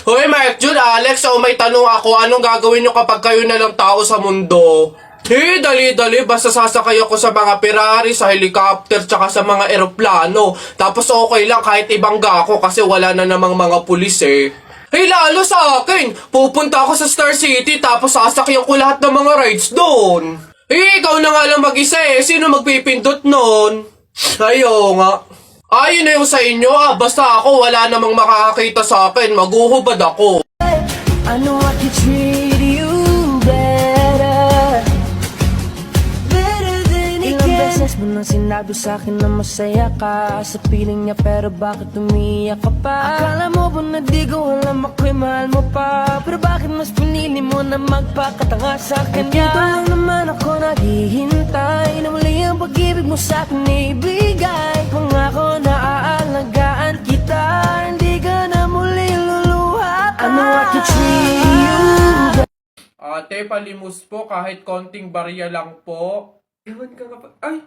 Hoy, Mike Jun, Alex, may tanong ako. Anong gagawin nyo kapag kayo na lang tao sa mundo? Dali-dali, basta sasakay ako sa mga Ferrari, sa helicopter, tsaka sa mga eroplano. Tapos okay lang kahit ibangga ako kasi wala na namang mga pulis eh. Lalo sa akin, pupunta ako sa Star City tapos sasakyan ko lahat ng mga rides doon. Ikaw na nga lang mag-isa eh. Sino magpipindot nun? Ayo nga. Ayun na yung sa inyo basta ako wala namang makakakita sa akin. Maguhubad ako. I know I can treat you better than he can. Ilang beses mo nang sinabi sa'kin na masaya ka sa piling niya, pero bakit umiyak ka pa? Akala mo ba na di ko alam ako'y mahal mo pa? Pero bakit mas pinili mo na magpakatanga sa kanya? Dito lang naman ako naghihintay na muli ang pag-ibig mo sa'kin ibigay. Pangako na aalagaan kita, hindi ka na muli luluha pa. I know I can treat you. Ate, palimus po kahit konting barya lang po. Ewan ka nga pa. Ay,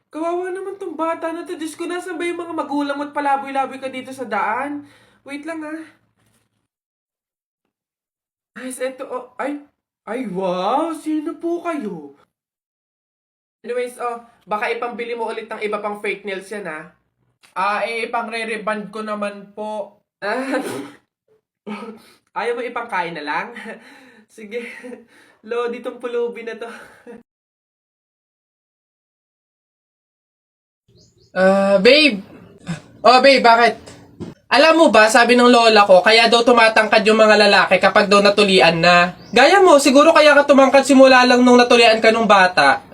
kawawa naman tong bata na to. Diyos ko, nasan ba yung mga magulang mo at palaboy-laboy ka dito sa daan? Wait lang Ay, eto, ay, wow, sino po kayo? Anyways, baka ipambili mo ulit ng iba pang fake nails yan, ipang re-reband ko naman po. Ayaw mo ipangkain na lang? Sige, Lodi, tong pulubi na to. Babe! Babe, bakit? Alam mo ba, sabi ng lola ko, kaya daw tumatangkad yung mga lalaki kapag daw natulian na. Gaya mo, siguro kaya ka tumangkad simula lang nung natulian ka nung bata.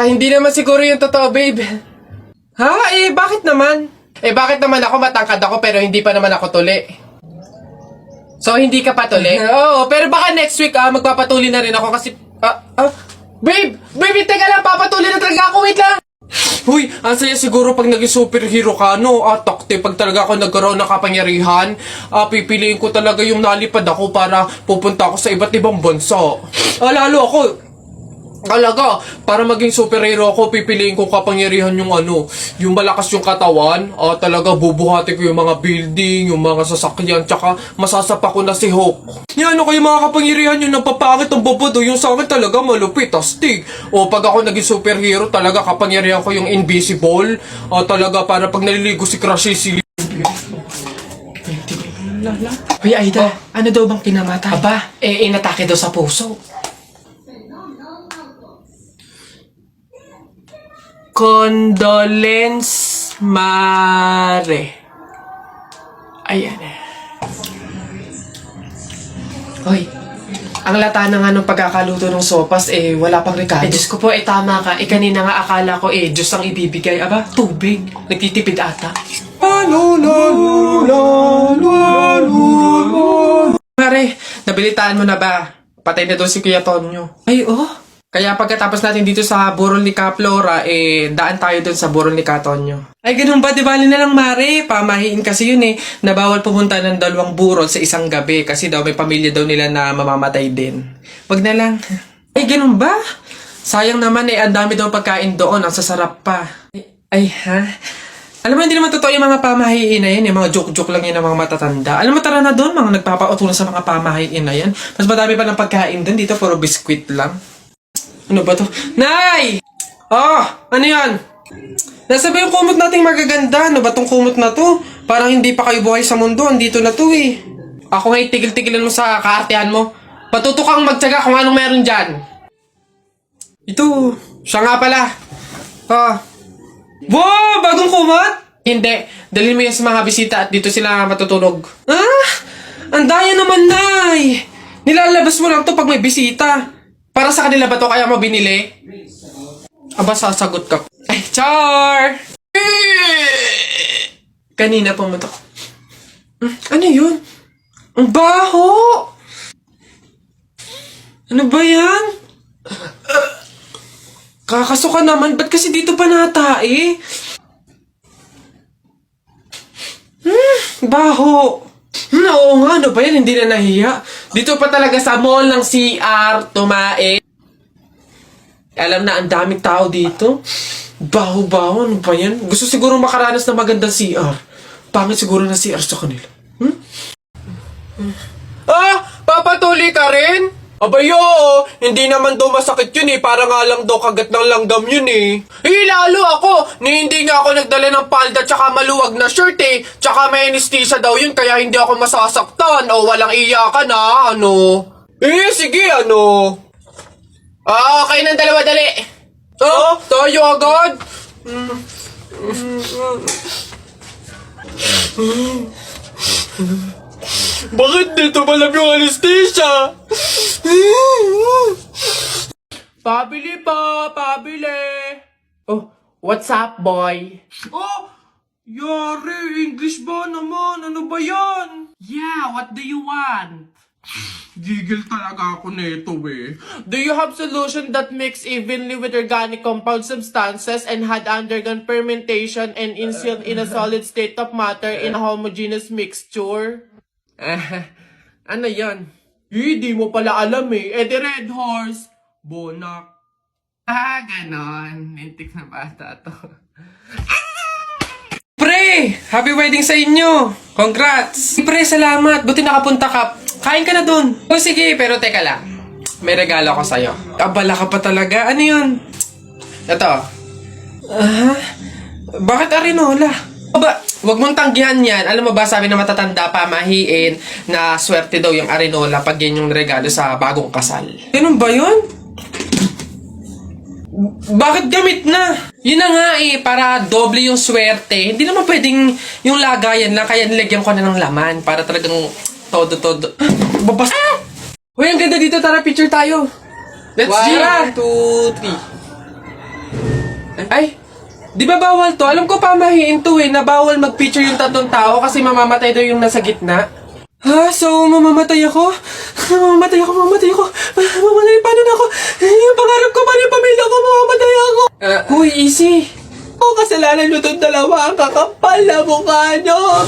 Hindi naman siguro yung totoo, babe. Ha? Bakit naman? Bakit naman ako matangkad ako pero hindi pa naman ako tuli? So, hindi ka patuli? Oo, pero baka next week, magpapatuli na rin ako kasi... Babe! Babe, teka lang, papatuli na talaga ako, wait lang! Huy, ang saya siguro pag naging superhero ka, no? Takte, pag talaga ako nagkaroon ng kapangyarihan, pipiliin ko talaga yung nalipad ako para pupunta ako sa iba't ibang bansa. Lalo ako, talaga, para maging superhero ako, pipiliin ko kapangyarihan yung yung malakas yung katawan, talaga bubuhati ko yung mga building, yung mga sasakyan, tsaka masasapa ko na si Hulk. Yan, yung mga kapangyarihan yung napapangit ang bobodo, yung sa akin talaga malupit, astig. Pag ako naging superhero, talaga kapangyarihan ko yung invisible, talaga para pag naliligo si Crush si Hoy, Aida, ano daw bang pinamatay? Aba, inatake daw sa puso. Condolence Mare. Ayan. Hoy, ang lata na nga ng pagkakaluto ng sopas, wala pang rekado. Diyos ko po, tama ka. Kanina nga akala ko, Diyos ang ibibigay. Aba, tubig. Nagtitipid ata. Mare, nabilitaan mo na ba? Patay na doon si Kuya Tonyo. Ay, Kaya pagkatapos natin dito sa Burol ni Flora, daan tayo dun sa Burol ni Tonyo. Ay, ganun ba? Di bali na lang, Mare. Pamahiin kasi yun na bawal pumunta ng dalawang burol sa isang gabi kasi daw may pamilya daw nila na mamamatay din. Wag na lang. Ay, ganun ba? Sayang naman ang dami daw pagkain doon. Ang sasarap pa. Ay, ha? Alam mo, hindi naman totoo yung mga pamahiin na yan. Yung mga joke-joke lang yun ng mga matatanda. Alam mo, tara na doon. Mga nagpapautulan sa mga pamahiin na yan. Mas madami pa ng pagkain doon. Dito, puro biskwit lang. Ano ba to? Nay! Ano yan? Nasa ba yung kumot nating magaganda? Ano ba tong kumot na to? Parang hindi pa kayo buhay sa mundo. Andito na to eh. Ako nga tigil-tigilan mo sa kaartehan mo. Patuto kang magtsaga kung anong meron dyan. Ito. Siya nga pala. Wow! Bagong kumot? Hindi. Dalhin mo yan sa mga bisita at dito sila matutulog. Ang daya naman, Nay! Nilalabas mo lang to pag may bisita. Para sa kanila ba to kaya mo binili? Aba, sasagot ka. Ay, Char! Kanina pumunta. Ano yun? Ang baho! Ano ba yan? Kakasuka naman. Ba't kasi dito pa natae? Baho! Oo nga, ano ba yan? Hindi na nahiya. Dito pa talaga sa mall ng CR, tumae. Alam na, ang daming tao dito. Baho-baho, ano ba yan? Gusto siguro makaranas na magandang CR. Pangit siguro na CR sa kanila. Ah, papatuli ka rin? Abay, oo. Hindi naman daw masakit yun eh. Para nga lang daw kagat ng langgam yun eh. Lalo ako. Hindi nga ako nagdala ng palda tsaka maluwag na shirt eh. Tsaka may anesthesia daw yun kaya hindi ako masasaktan. O walang iyakan ha, ano. Sige, ano. Okay ng dalawa, dali. Tayo agad. Bakit dito malam yung anesthesia? Pabili pa, pabili. Oh, what's up, boy? Oh, yari, English ba naman? Ano ba yan? Yeah, what do you want? Gigil talaga ako nito eh. Do you have solution that mix evenly with organic compound substances and had undergone fermentation and instilled in a solid state of matter in a homogeneous mixture? Ano yan? Di mo pala alam eh. The Red Horse. Bonak. Ganon. Lintik na bata to. Pre! Happy wedding sa inyo! Congrats! Pre, salamat! Buti nakapunta ka. Kain ka na dun. O sige, pero teka lang. May regalo ko sa'yo. Abala ka pa talaga. Ano yun? Ito. Bakit arinola? Aba, wag mong tanggihan yan. Alam mo ba, sabi na matatanda pa, mahiin, na swerte daw yung arinola pag yan yung regalo sa bagong kasal. Ganun ba yun? Bakit gamit na? Yun na nga eh, para doble yung swerte. Hindi naman pwedeng yung lagayan lang, kaya nilagyan ko na ng laman para talagang todo-todo. Babas... Uy, ang ganda dito. Tara, picture tayo. Let's G! 1, 2, 3. Ay, di ba bawal to? Alam ko pamahiin to eh, na bawal mag-picture yung tatlong tao kasi mamamatay daw yung nasa gitna. Ha? So, mamamatay ako? Mamamatay ako. Mamamatay, paano na ako? Yung pangarap ko, paano yung pamilya ko? Mamamatay ako. Uy, easy. Kasalanan nyo itong dalawa. Ang kakapal na mukha nyo.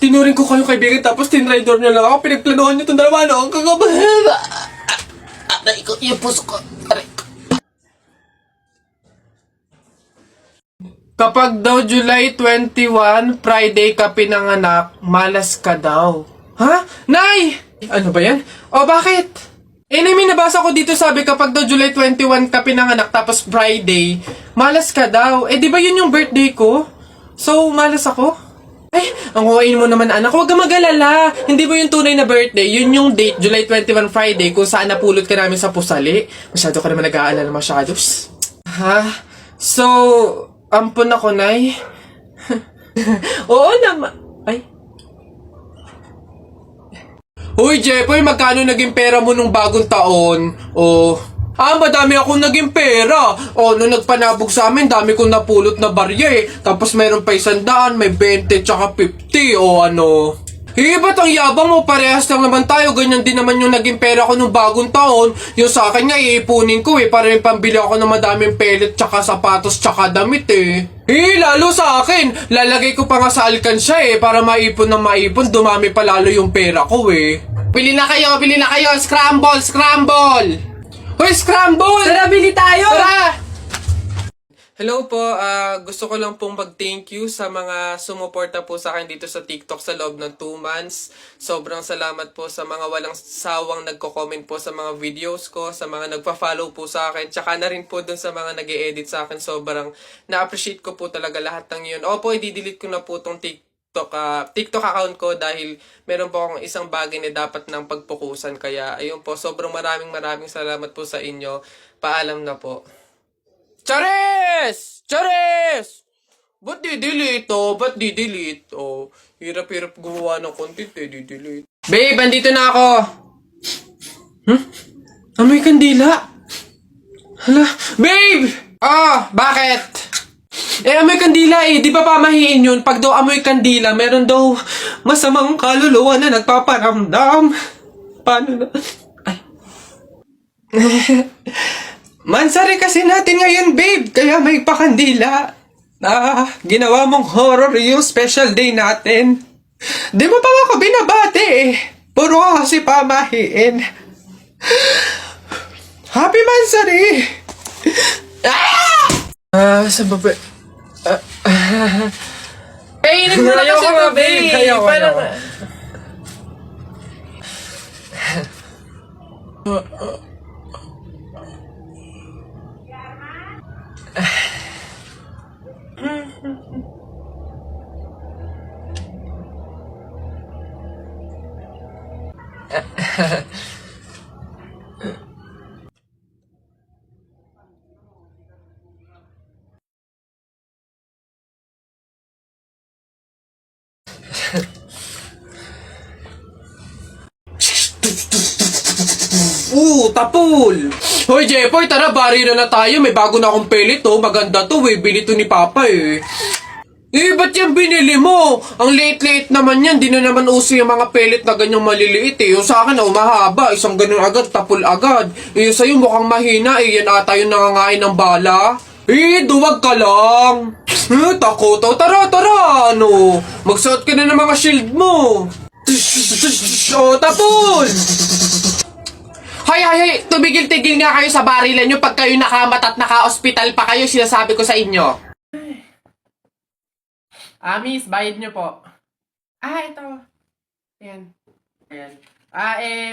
Tinuring ko kayong kaibigan tapos tinraidor nyo lang ako. Pinagplanuhan nyo itong dalawa. No? Ang kakapal. Aray ko, yung puso ko. Aray ko. Kapag daw July 21, Friday ka pinanganak, malas ka daw. Ha? Nay! Ano ba yan? O bakit? May nabasa ko dito sabi kapag daw July 21 ka pinanganak tapos Friday, malas ka daw. Di ba yun yung birthday ko? So, malas ako? Ay, ang kuwain mo naman anak, huwag ka mag-alala. Hindi mo yung tunay na birthday, yun yung date, July 21 Friday, kung saan napulot ka namin sa pusali. Masyado ka naman nag-aalala masyado. Ha? So, ampun ako, Nay. Oo naman. Ay. Uy, Jepoy, magkano naging pera mo nung bagong taon? Madami akong naging pera. Nung nagpanabog sa amin, dami kong napulot na barya eh. Tapos mayroon pa 100, may 20, tsaka 50, ba't ang yabang mo? Parehas lang naman tayo. Ganyan din naman yung naging pera ko nung bagong taon. Yung sa akin nga, iipunin ko eh. Para may pambili ako ng madaming pellet, tsaka sapatos, tsaka damit eh. Lalo sa akin. Lalagay ko pa nga sa alkansya eh. Para maipon na maipon, dumami pa lalo yung pera ko eh. Bili na kayo. Scramble! Hoy, scramble! Tara, bili tayo! Tara! Hello po, gusto ko lang pong mag-thank you sa mga sumuporta po sa akin dito sa TikTok sa loob ng 2 months. Sobrang salamat po sa mga walang sawang nagko-comment po sa mga videos ko, sa mga nagpa-follow po sa akin, tsaka na rin po dun sa mga nag-e-edit sa akin. Sobrang na-appreciate ko po talaga lahat ng yun. Opo, i-delete ko na po tong TikTok account ko dahil meron po akong isang bagay na dapat nang pagpukusan. Kaya ayun po, sobrang maraming salamat po sa inyo. Paalam na po. Charis! Ba't di-delete hirap-hirap gumawa ng content di-delete. Babe, andito na ako! Amoy kandila! Hala, babe! Bakit? Amoy kandila eh. Di ba pamahiin yun? Pag daw amoy kandila, meron daw masamang kaluluwa na nagpaparamdam. Paano na? Ay. Mansari kasi natin ngayon, babe. Kaya may pakandila. Ginawa mong horror yung special day natin. Di mo pa ako binabati eh. Puro ka kasi pamahiin. Happy Mansari! Sa baba... Inig mo na kasi ito, babe. Parang... Tapol! Hoy, Jepoy, tara, bari na tayo. May bago na akong pellet, oh. Maganda to, eh. Bili to ni Papa, eh. Ba't yan binili mo? Ang liit-liit naman yan. Di na naman uso yung mga pellet na ganyang maliliit, eh. Yung sa akin, oh, mahaba. Isang ganun agad, tapol agad. Yung sa'yo mukhang mahina, eh. Yan ata yung nangangain ng bala. Duwag ka lang. Takot, oh. Tara, ano. Magsuot ka na ng mga shield mo. Oh, tapol! Hay, tumigil-tigil nga kayo sa barilan nyo pag kayo nakamat at naka-hospital pa kayo, sinasabi ko sa inyo. Miss, bayad nyo po. Ito. Ayan.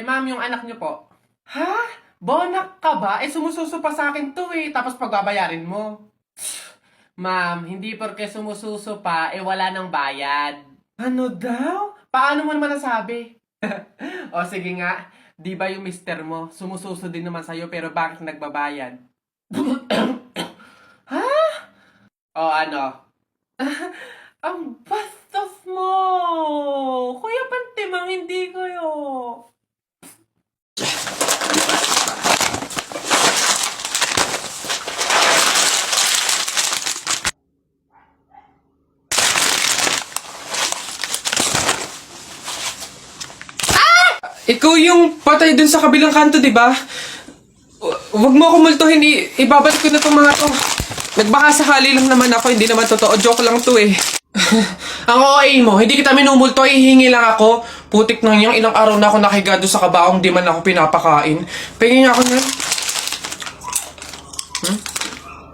Ma'am, yung anak nyo po. Ha? Bonak ka ba? Sumususo pa sa akin to tapos pagbabayarin mo. Ma'am, hindi porke sumususo pa, wala nang bayad. Ano daw? Paano mo naman nasabi? O sige nga, di ba yung mister mo, sumususo din naman sa'yo pero bakit nagbabayad? Ha? O ano? Ang bastos mo! Kuya Pantimang, hindi kayo. Ikaw yung patay dun sa kabilang kanto, di ba? Huwag mo akong multuhin, ibabalik ko na tong mga to. Nagbaka sakali lang naman ako, hindi naman totoo. Joke lang to, eh. Ang OA mo, hindi kita minumulto, hihingi lang ako. Putik nang yang ilang araw na ako nakahiga doon sa kabaong, di man ako pinapakain. Pingin ako niyan.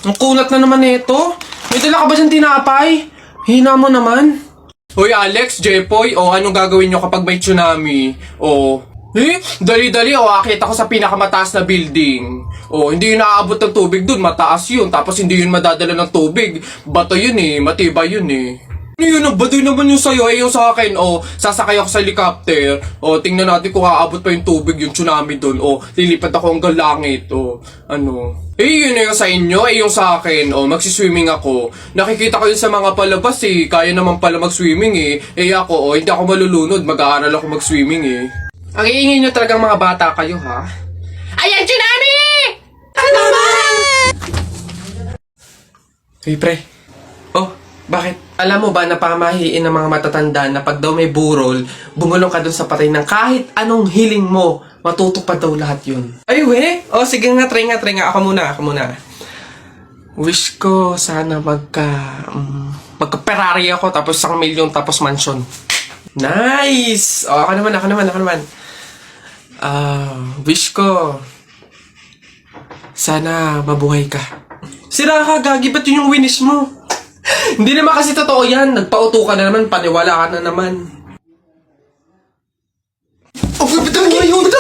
Ang kunat na naman nito. May dala ka ba dyan tinapay? Hina mo naman. Hoy Alex, Jepoy, anong gagawin nyo kapag may tsunami? Dali-dali, akit ako sa pinakamataas na building. Hindi yun naaabot ng tubig dun, mataas yun. Tapos hindi yun madadala ng tubig. Bato yun matibay yun Yun, ang baduy naman yung sa'yo, yung sa akin, sasakay ako sa helicopter. Tingnan natin kung aabot pa yung tubig, yung tsunami dun. Lilipat ako hanggang langit, yun yung sa inyo, yung sa akin, magsiswimming ako. Nakikita ko yun sa mga palabas, kaya naman pala mag-swimming, ako, hindi ako malulunod, mag-aaral ako mag-swimming, Ang iingay nyo talagang mga bata kayo, ha? Ayan, tsunami! Ano naman? Hey, pre. Bakit? Alam mo ba na pamahiin ng mga matatanda na pag daw may burol, bumulong ka dun sa patay ng kahit anong hiling mo, matutupad daw lahat yun. Ay, we? Sige nga, try nga. Ako muna. Wish ko sana magka-Ferrari ako, tapos 1 milyon, tapos mansion. Nice! Ako naman. Wish ko sana mabuhay ka. Sira ka, gagi, ba't yun yung wish mo? Hindi naman kasi totoo yan. Nagpauto ka na naman, paniwala ka na naman. Bitawan niyo yun!